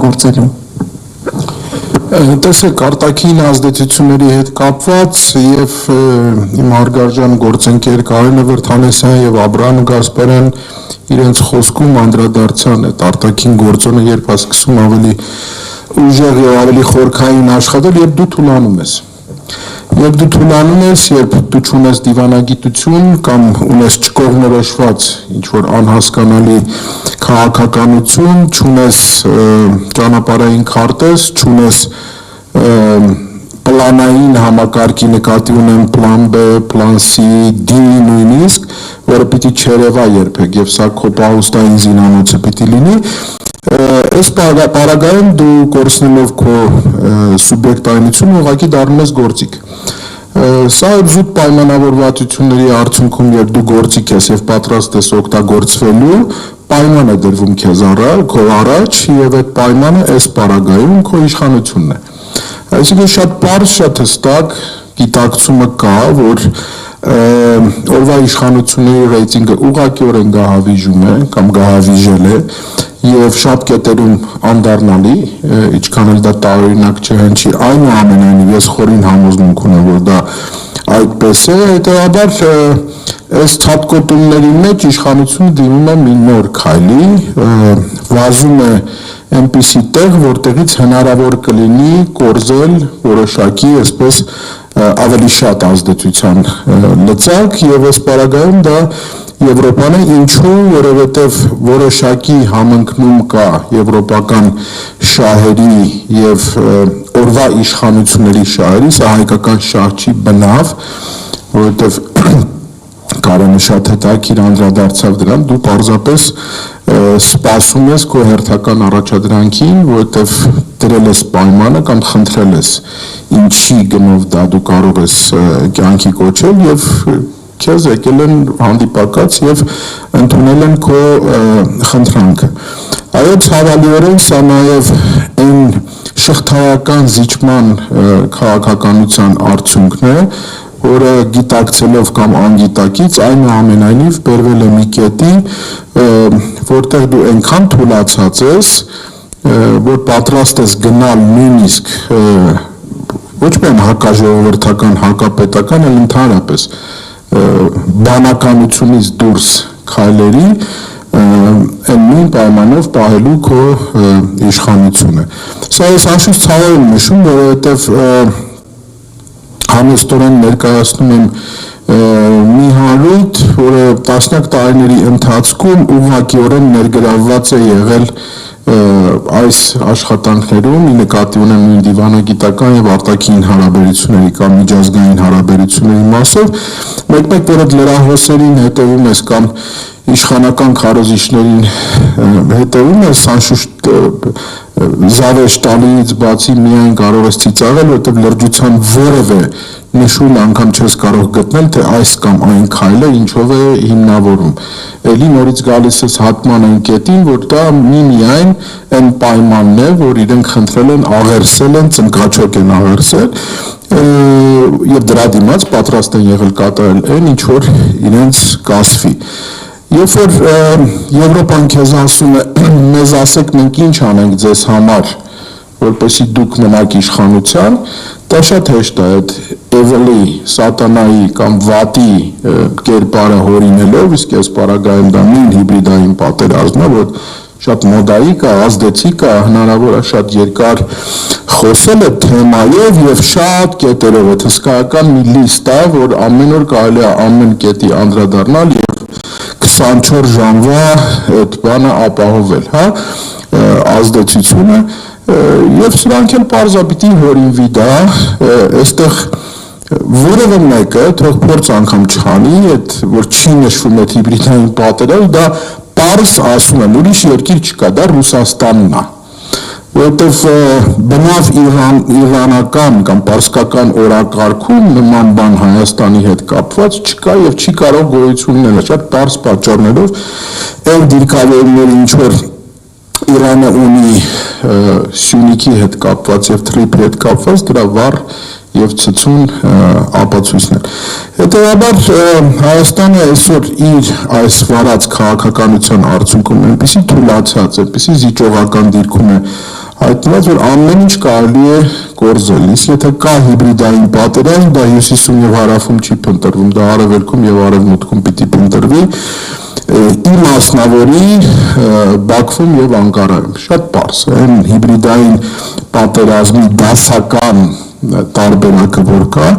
գործելու։ Տեսեք, արտաքին ազդեցությունների հետ կապված եւ իմ հարգարժան գործընկեր Կարեն Վրթանեսյան եւ Աբրահամ Գասպարյան իրենց խոսքում անդրադարձան այդ արտաքին գործոնը, երբ սկսում ավելի ուժեղ եւ ավելի խորքային աշխատել, երբ դու թուլանում ես։ Երբ դու թուլանում ես, երբ դու չունես դիվանագիտություն կամ ունես չկողմնորոշված ինչ-որ անհասկանալի քաղաքականություն, չունես ճանապարհային քարտեզ, չունես պլանային համակարգի նկատի ունեմ պլան B, պլան C, D նույնիսկ, որը պիտի չերևա երբեք եւ սա քո պահուստային զինանոցը պիտի լինի, այս պարագայում դու կորցնելով քո սուբյեկտայնությունը ուղղակի դառնում ես գործիք։ Սա զուտ պայմանավորվածությունների արդյունքում, երբ դու գործիք ես եւ պատրաստ ես օգտագործվելու, պայման է դրվում քեզ քո առաջ եւ այդ պայմանը այս պարագայում քո իշխանությունն է։ Այսինքն շատ պարզ, շատ հստակ գիտակցումը կա, որ օրվա իշխանությունների ռեյտինգը ուղղակիորեն գահավիժում է կամ գահավիժել է եւ շատ կետերում անդառնալի, ինչքան էլ դա տարօրինակ չհնչի, այնուամենայնիվ ես խորին համոզմունք ունեմ, որ դա այդպես է, հետեւաբար այս ցածկոտումների մեջ իշխանությունը դիմում է մի նոր քայլի, վազում է այնպիսի տեղ, որտեղից հնարավոր կլինի կորզել որոշակի, այսպես ավելի շատ ազդեցության լծակ եւ այս պարագայում դա Եվրոպան է, ինչու, որովհետև որոշակի համընկնում կա եվրոպական շահերի եւ օրվա իշխանությունների շահերի, սա հայկական շահ չի բնավ, որովհետև Կարենը շատ հետաքրքիր անդրադարձավ դրան, դու պարզապես սպասում ես քո հերթական առաջադրանքին, որովհետև դրել ես պայմանը կամ խնդրել ես ինչի գնով դա դու կարող ես կյանքի կոչել եւ քեզ եկել են հանդիպակաց եւ ընդունել են քո խնդրանքը։ Այո, ցավալիորեն սա նաեւ այն շղթայական զիջման քաղաքականության արդյունքն է, որը գիտակցելով կամ անգիտակից այնուամենայնիվ բերվել է մի կետի, որտեղ դու այնքան թուլացած ես, որ պատրաստ ես գնալ նույնիսկ ոչ միայն հակաժողովրդական, հակապետական, այլ ընդհանրապես բանականությունից դուրս քայլերի այն նույն պայմանով պահելու քո իշխանությունը։ Սա ես անշուշտ ցավով եմ նշում, որովհետև համեստորեն ներկայացնում եմ մի հարույթ, որը տասնյակ տարիների ընթացքում ուղղակիորեն ներգրավված է եղել այս աշխատանքներում, ի նկատի ունեմ նույն դիվանագիտական եւ արտաքին հարաբերությունների կամ միջազգային հարաբերությունների մասով, մեկ-մեկ որ այդ լրահոսերին հետևում ես կամ իշխանական քարոզիչներին հետևում ես, անշուշտ զավեշ տալիից բացի միայն կարող ես ծիծաղել, որովհետև լրջության որևէ նշույլ անգամ չես կարող գտնել, թե այս կամ այն քայլը ինչով է հիմնավորում։ Էլի նորից գալիս ես հատման այն կետին, որ դա միայն այն պայմանն է, որ իրենք խնդրել են, աղերսել են, ծնկաչոք են աղերսել եւ դրա դիմաց պատրաստ են եղել կատարել այն, ինչ որ իրենց կասվի։ Երբ որ Եվրոպան քեզ ասում է, մեզ ասեք մենք ինչ անենք ձեզ համար, որպեսզի դուք մնաք իշխանության, դա շատ հեշտ է այդ էվելի, սատանայի կամ վատի կերպարը հորինելով, իսկ այս պարագայում դա նույն հիբրիդային պատերազմն է, որ շատ մոդայիկ է, ազդեցիկ է, հնարավոր է շատ երկար խոսել այդ թեմայով եւ շատ կետերով, այդ հսկայական մի լիստ է, որ ամեն օր կարելի է ամեն կետի անդրադառնալ եւ 24 ժամվա այդ բանը ապահովել, հա, ազդեցությունը եւ սրանք էլ պարզապիտի հորինվի դա, այստեղ որևէ մեկը թող փորձ անգամ չանի, այդ որ չի նշվում այդ հիբրիդային պատերազմ, դա պարզ ասում են, ուրիշ երկիր չկա, դա Ռուսաստանն է, որովհետև բնավ իրանական կամ պարսկական օրակարգում նման բան Հայաստանի հետ կապված չկա եւ չի կարող գոյություն ունենալ, շատ պարզ պատճառներով, այն դիրքավորումները ինչ որ Իրանը ունի Սյունիքի հետ կապված եւ Թրիպի հետ կապված, դրա վառ եւ ցցուն ապացույցներ։ Հետևաբար Հայաստանը այսօր իր այս վարած քաղաքականության արդյունքում այնպեսի թուլացած, այնպեսի զիջողական դիրքում է հայտնված, որ ամեն ինչ կարելի է կորզել, իսկ եթե կա հիբրիդային պատերազմ, դա հյուսիսում եւ հարավում չի փնտրվում, դա արևելքում եւ արևմուտքում պիտի փնտրվի, ի մասնավորի Բաքվում եւ Անկարայում, շատ պարզ է, այն հիբրիդային պատերազմի դասական տարբերակը որ կա,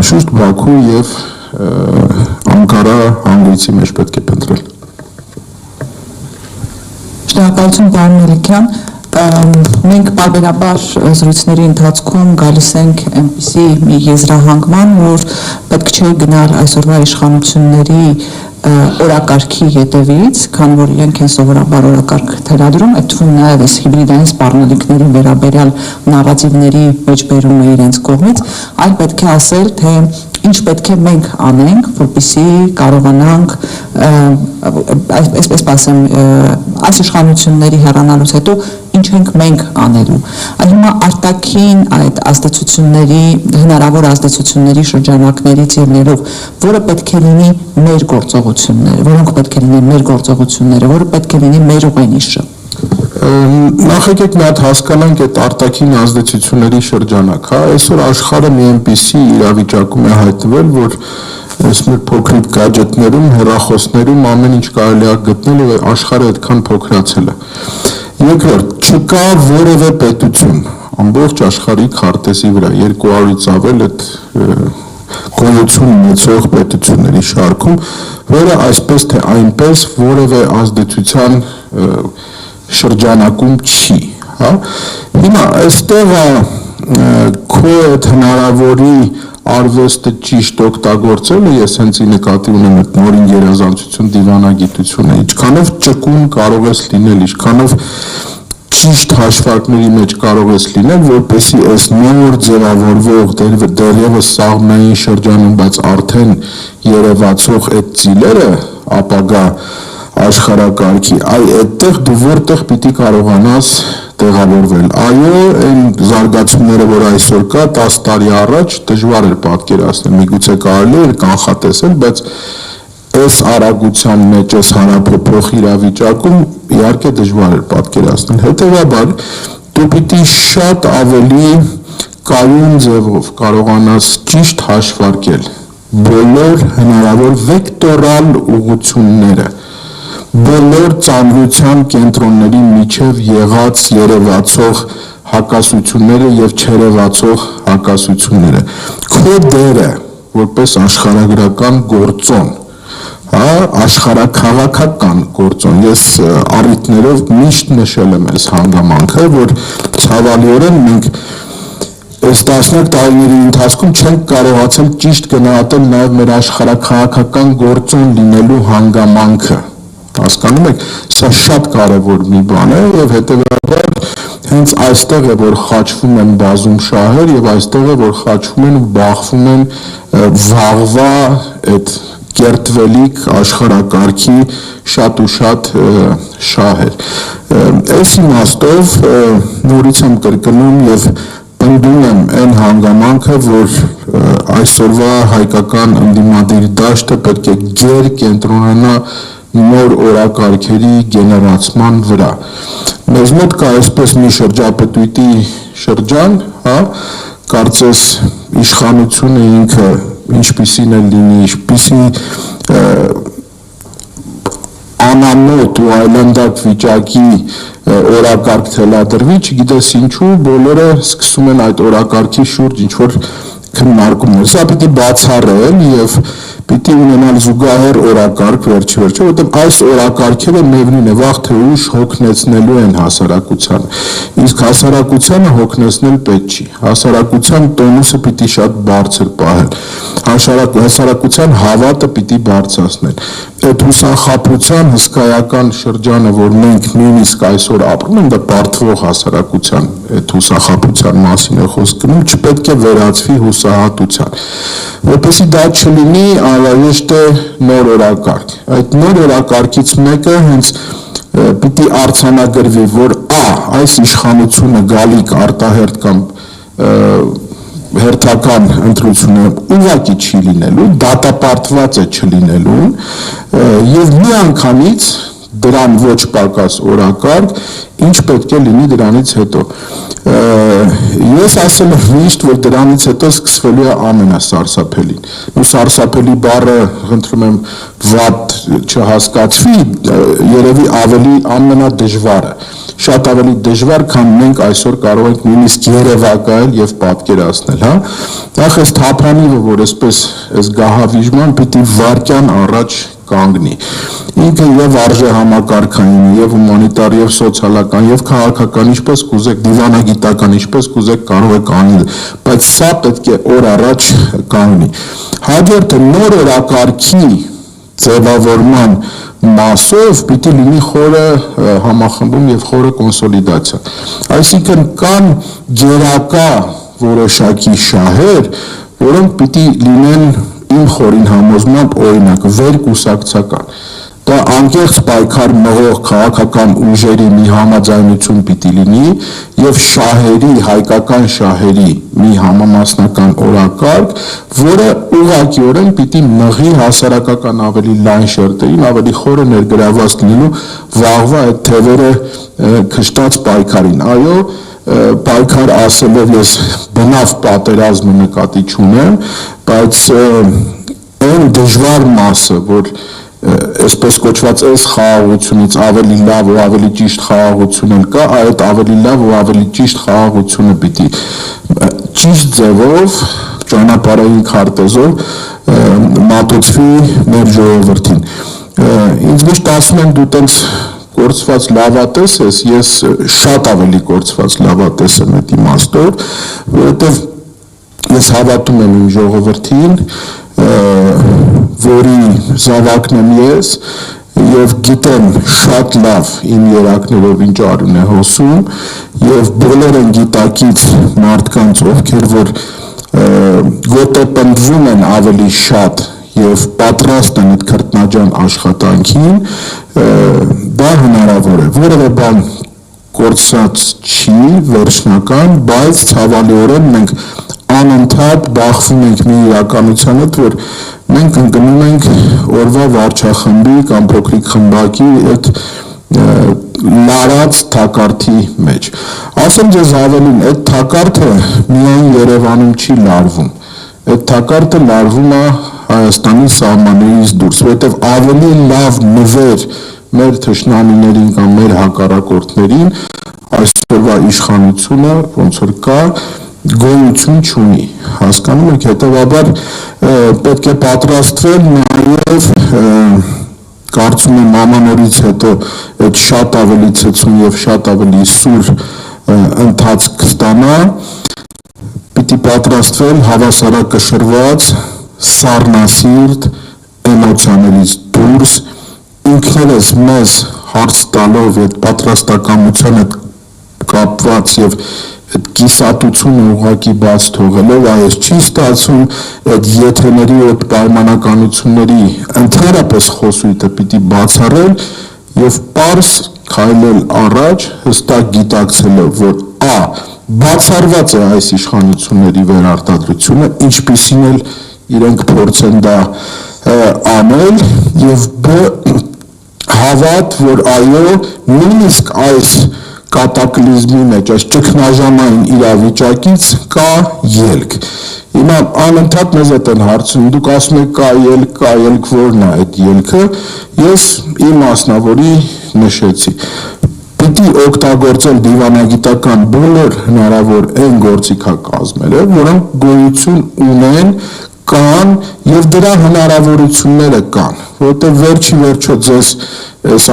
անշուշտ Բաքու եւ Անկարա հանգույցի մեջ պետք է փնտրել։ Շնորհակալություն պարոն Մելիքյան, մենք պարբերաբար զրույցների ընթացքում գալիս ենք այնպիսի մի եզրահանգման, որ պետք չէ գնալ այսօրվա իշխանությունների օրակարգի ետևից, քան որ իրենք են սովորաբար օրակարգ թելադրում, այդ թվում նաև այս հիբրիդային սպառնալիքների վերաբերյալ նարատիվների մեջ բերում է իրենց կողմից, այլ պետք է ասել, թե ինչ պետք է մենք անենք, որպեսզի կարողանանք, այսպես ասեմ, այս իշխանությունների հեռանալուց հետո ինչ ենք մենք անելու։ Հիմա արտաքին այդ ազդեցությունների, հնարավոր ազդեցությունների շրջանակներից ելնելով, որը պետք է լինի մեր գործողությունները, որոնք պետք է լինեն մեր գործողությունները, որը պետք է լինի մեր ուղենիշը։ Նախ եկեք մի հատ հասկանանք այդ արտաքին ազդեցությունների շրջանակ, հա, այսօր աշխարհը մի այնպիսի իրավիճակում է հայտնվել, որ այս մեր փոքրիկ գadgetներում, հեռախոսներում ամեն ինչ կարելի է գտնել եւ աշխարհը այդքան փոքրացել է։ Երկրորդ, չկա որևէ պետություն ամբողջ աշխարհի քարտեզի վրա 200-ից ավել այդ գոյություն ունեցող պետությունների շարքում, որը այսպես թե այնպես որևէ ազդեցության շրջանակում չի, հա։ Հիմա այստեղ քո այդ հնարավորի արվեստը ճիշտ օգտագործելը, ես հենց ի նկատի ունեմ այդ նորին երազանցություն դիվանագիտությունը, ինչքանով ճկուն կարող ես լինել, ինչքանով ճիշտ հաշվարկների մեջ կարող ես լինել, որպեսզի այս նոր ձևավորվող դեռևս սաղմնային շրջանում, բայց արդեն երևացող այդ ծիլերը ապագա աշխարհակարգի, այդտեղ դու որտեղ պիտի կարողանաս տեղավորվել։ Այո, այն զարգացումները, որ այսօր կա, 10 տարի առաջ դժվար էր պատկերացնել, միգուցե կարելի էր կանխատեսել, բայց այս արագության մեջ, այս հանրափոփոխ իրավիճակում իհարկե դժվար էր պատկերացնել։ Հետևաբար, դու պիտի շատ ավելի կայուն ձևով կարողանաս ճիշտ հաշվարկել բոլոր հնարավոր վեկտորալ ուղղությունները, բոլոր ծանրության կենտրոնների միջև եղած երևացող հակասությունները եւ չերևացող հակասությունները։ Քո դերը որպես աշխարհագրական գործոն, հա, աշխարհաքաղաքական գործոն։ Ես առիթներով միշտ նշել եմ այս հանգամանքը, որ ցավալիորեն մենք այս տասնյակ տարիների ընթացքում չենք կարողացել ճիշտ գնահատել նաև մեր աշխարհաքաղաքական գործոն լինելու հանգամանքը։ Հասկանում եք, սա շատ կարևոր մի բան է եւ հետեւաբար հենց այստեղ է որ խաչվում են բազում շահեր եւ այստեղ է որ խաչվում են ու բախվում են վաղվա այդ կերտվելիք աշխարհակարգի շատ ու շատ շահեր։ Այս իմաստով նորից եմ կրկնում եւ պնդում եմ այն հանգամանքը, որ այսօրվա հայկական ընդդիմադիր դաշտը պետք է գեր կենտրոնանա նոր օրակարգերի գեներացման վրա։ Մեզ մոտ կա այսպես մի շրջապետույտի շրջան, հա, կարծես իշխանությունը ինքը ինչպիսին է լինի, ինչպիսի անամոթ ու այլանդակ վիճակի օրակարգ թելադրվի, չգիտես ինչու, բոլորը սկսում են այդ օրակարգի շուրջ ինչ-որ քննարկումներ։ Սա պիտի բացառել եւ պիտի ունենալ զուգահեռ օրակարգ վերջիվերջո, որովհետև այս օրակարգերը միևնույն է վաղ թե ուշ հոգնեցնելու են հասարակությանը։ Իսկ հասարակությանը հոգնեցնել պետք չի։ Հասարակության տոնուսը պիտի շատ բարձր պահել։ Հասարակության հավատը պիտի բարձրացնել։ Այդ հուսախաբության հսկայական շրջանը, որ մենք նույնիսկ այսօր ապրում ենք, դա բարդվող հասարակության այդ հուսախաբության մասին է խոսքը, չպետք է վերածվի հուսահատության։ Որպեսզի դա չլինի, անհրաժեշտ է նոր օրակարգ։ Այդ նոր օրակարգից մեկը հենց պիտի արձանագրվի, որ այս իշխանությունը գալիք արտահերթ կամ հերթական ընտրությունը ուղղակի չի լինելու, դատապարտված է չլինելուն եւ միանգամից դրան ոչ պակաս օրակարգ, ինչ պետք է լինի դրանից հետո։ Ես ասել եմ միշտ, որ դրանից հետո սկսվելու է ամենասարսափելին։ Ու սարսափելի բառը, խնդրում եմ, վատ չհասկացվի, երևի ավելի ամենադժվարը, շատ ավելի դժվար, քան մենք այսօր կարող ենք նույնիսկ երևակայել եւ պատկերացնել, հա։ Նախ այս թափանիվը, որ այս գահավիժման պիտի վարկյան առաջ կանգնի։ Ինքը եւ արժե համակարգային, եւ հումանիտար, եւ սոցիալական, եւ քաղաքական, ինչպես կուզեք, դիվանագիտական, ինչպես կուզեք կարող եք անել, բայց սա պետք է օր առաջ կանգնի։ Հաջորդը նոր օրակարգի ձևավորման մասով պիտի լինի խորը համախմբում եւ խորը կոնսոլիդացիա։ Այսինքն կան գերակա որոշակի շահեր, որոնք պիտի լինեն իմ խորին համոզմամբ օրինակ վերկուսակցական։ Դա անկեղծ պայքար մղող քաղաքական ուժերի մի համաձայնություն պիտի լինի եւ շահերի, հայկական շահերի մի համամասնական օրակարգ, որը ուղղակիորեն պիտի մղի հասարակական ավելի լայն շերտերին, ավելի խորը ներգրավված լինելու վաղվա այդ թևերը քշտած պայքարին։ Այո, պայքար ասելով ես բնավ պատերազմը նկատի չունեմ, բայց այն դժվար մասը, որ այսպես կոչված այս խաղաղությունից ավելի լավ ու ավելի ճիշտ խաղաղություն կա, այդ ավելի լավ ու ավելի ճիշտ խաղաղությունը պիտի ճիշտ ձևով, ճանապարհային քարտեզով մատուցվի մեր ժողովրդին։ Ինձ միշտ ասում են դու տենց կորցված լավատես ես, ես շատ ավելի կորցված լավատես եմ այդ իմաստով, որովհետև ես հավատում եմ իմ ժողովրդին, որի զավակն եմ ես եւ գիտեմ շատ լավ իմ երակներով ինչ արուն է հոսում եւ բոլոր են գիտակից մարդկանց, ովքեր որ գոտեպնդվում են ավելի շատ եւ պատրաստ են այդ քրտնաջան աշխատանքին, դա հնարավոր է, որևէ բան կորցած չի վերջնական, բայց ցավալիորեն մենք անընդհատ բախվում ենք մի իրականության հետ, որ մենք ընկնում ենք օրվա վարչախմբի կամ փոքրիկ խմբակի այդ լարած թակարդի մեջ։ Ասեմ ձեզ ավելին, այդ թակարդը միայն Երևանում չի լարվում, այդ թակարդը լարվում է Հայաստանի սահմաններից դուրս, որովհետև ավելի լավ նվեր մեր թշնամիներին կամ մեր հակառակորդներին այսօրվա իշխանությունը ոնց որ կա գոյություն չունի, հասկանում եք, հետևաբար պետք է պատրաստվել նաև կարծում եմ ամանորից հետո այդ շատ ավելի ցեցուն եւ շատ ավելի սուր ընթացք ստանա, պիտի պատրաստվել հավասարակշռված, սառնասիրտ, էմոցիաներից դուրս, ինքներս մեզ հարց տալով այդ պատրաստակամության հետ կապված եւ այդ կիսատությունը ուղղակի բաց թողելով, այս չի ստացում այդ եթերների այդ պայմանականությունների ընդհանրապես խոսույթը պիտի բացառել եւ պարզ քայլել առաջ, հստակ գիտակցելով, որ a. բացառված է այս իշխանությունների վերարտադրությունը, ինչպիսին էլ իրենք փորձեն դա անել եւ b. հավատ, որ այո, նույնիսկ այս կատակլիզմի մեջ, այս ճգնաժամային իրավիճակից կա ելք։ Հիմա անընդհատ մեզ են հարցնում, դուք ասում եք կա ելք, որն է այդ ելքը, ես իմ մասնավորի նշեցի։ Պիտի օգտագործել դիվանագիտական բոլոր հնարավոր այն գործիքակազմերը, որոնք գոյություն ունեն, կան եւ դրա հնարավորությունները կան, որովհետեւ վերջի վերջո ձեզ այս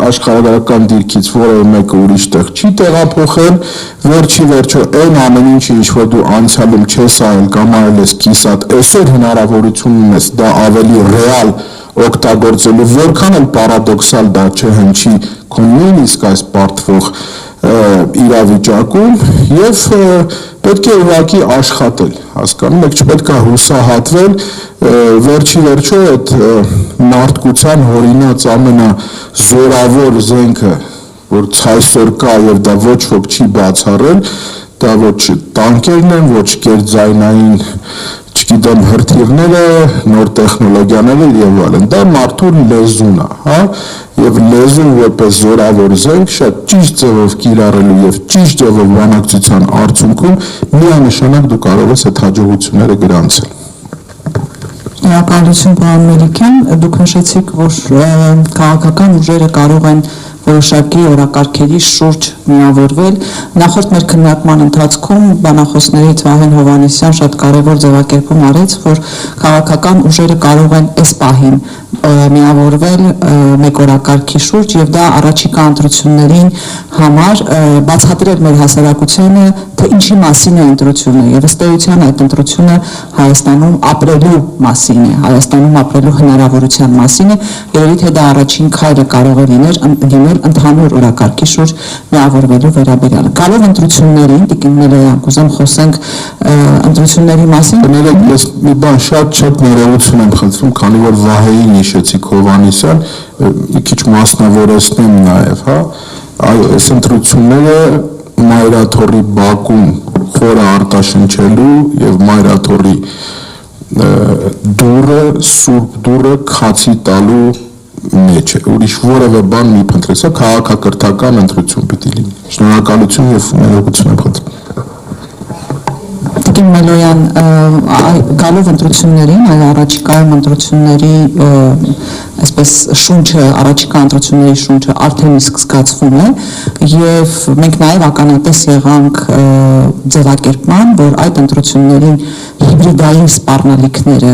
աշխարհագրական դիրքից որևէ մեկը ուրիշ տեղ չի տեղափոխել, վերջի վերջո այն ամեն ինչը ինչ որ դու անցյալում չես արել կամ արել ես կիսատ, այսօր հնարավորություն ունես դա ավելի ռեալ օգտագործելու, որքան էլ պարադոքսալ դա չհնչի քո նույնիսկ այս պարտվող իրավիճակում եւ պետք է ուղղակի աշխատել, հասկանում եք, չպետք է հուսահատվել, վերջի վերջո այդ մարդկության հորինած ամենազորավոր զենքը, որ այսօր կա եւ դա ոչ ոք չի բացառել, դա ոչ տանկերն են, ոչ կերձայնային, չգիտեմ, հրթիռները, նոր տեխնոլոգիաները եւ այլն, դա մարդու լեզուն է, հա, եւ լեզուն որպես զորավոր զենք շատ ճիշտ ձևով կիրառելու եւ ճիշտ ձևով բանակցության արդյունքում միանշանակ դու կարող ես այդ հաջողությունները գրանցել։ Շնորհակալություն պարոն Մելիքյան, դուք նշեցիք, որ քաղաքական ուժերը կարող են որոշակի օրակարգերի շուրջ միավորվել։ Նախորդ մեր քննարկման ընթացքում բանախոսներից Վահեն Հովհաննիսյան շատ կարևոր ձևակերպում արեց, որ քաղաքական ուժերը կարող են այս պահին միավորվել մեկ օրակարգի շուրջ եւ դա առաջիկա ընտրություններին համար բացատրել մեր հասարակությանը, թե ինչի մասին է ընտրությունը եւ ըստ էության այդ ընտրությունը Հայաստանում ապրելու մասին է, Հայաստանում ապրելու հնարավորության մասին է, երևի թե դա առաջին քայլը կարող է լինել ընդհանուր օրակարգի շուրջ միավորվելու վերաբերյալ։ Գալով ընտրություններին, Տիկին Մելոյան, կուզեմ խոսենք ընտրությունների մասին։ Կներեք, ես մի բան շատ ներողություն եմ խնդրում, քանի որ Վահեին հիշեցիք Հովհաննիսյան, մի քիչ մասնավորեցնեմ նաև, հա, այս ընտրությունները Մայրաթոռի բակում խորը արտաշնչելու եւ Մայրաթոռի դուրը, սուրբ դուրը քացի տալու մեջ է, ուրիշ որևէ բան մի փնտրես, քաղաքակրթական ընտրություն պիտի լինի։ Շնորհակալություն եւ ներողություն եմ խնդրում։ Տիկին Մելոյան, գալով ընտրություններին, այլ առաջիկայում ընտրությունների այսպես շունչը, առաջիկա ընտրությունների շունչը արդեն իսկ զգացվում է եւ մենք նաեւ ականատես եղանք ձևակերպման, որ այդ ընտրություններին հիբրիդային սպառնալիքներ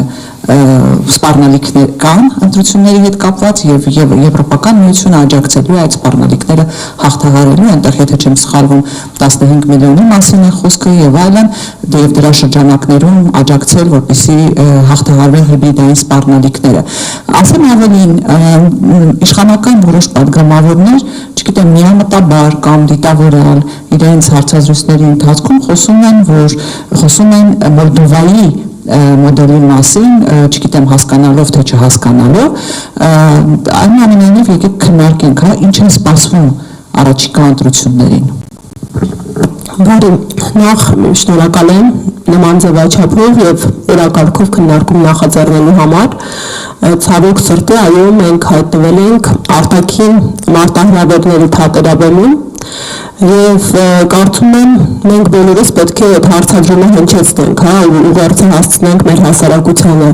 կան ընտրությունների հետ կապված եւ Եվրոպական միությունը աջակցելու է այդ սպառնալիքները հաղթահարելու, այնտեղ եթե չեմ սխալվում 15 միլիոնի մասին է խոսքը եւ այլն, եւ դրա շրջանակներում աջակցել, որպեսզի հաղթահարվեն հիբրիդային սպառնալիքները։ Ասեմ ավելին, իշխանական որոշ падգամավորներ, չգիտեմ, միամտաբար կամ դիտավորյալ իրենց հարցազրույցների ընթացքում խոսում են Մոլդովայի մոդելի մասին, չգիտեմ հասկանալով թե չհասկանալով, այնուամենայնիվ եկեք քննարկենք, հա, ինչ է սպասվում առաջիկա ընտրություններին։ Բարի, նախ շնորհակալ եմ նման ձևաչափով եւ օրակարգով քննարկում նախաձեռնելու համար։ Ցավոք սրտի, այո, մենք հայտնվել ենք արտաքին մարտահրավերների թատերաբեմում եւ կարծում եմ մենք բոլորս պետք է այդ հարցադրումը հնչեցնենք, հա, ուղերձը հասցնենք մեր հասարակությանը։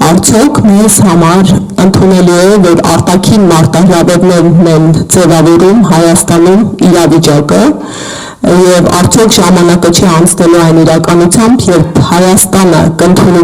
Արդյոք մեզ համար ընդունելի է, որ արտաքին մարտահրավերներն են ձևավորում Հայաստանում իրավիճակը եւ արդյոք ժամանակը չի անցնելու այն իրականությամբ, երբ Հայաստանը կընդունի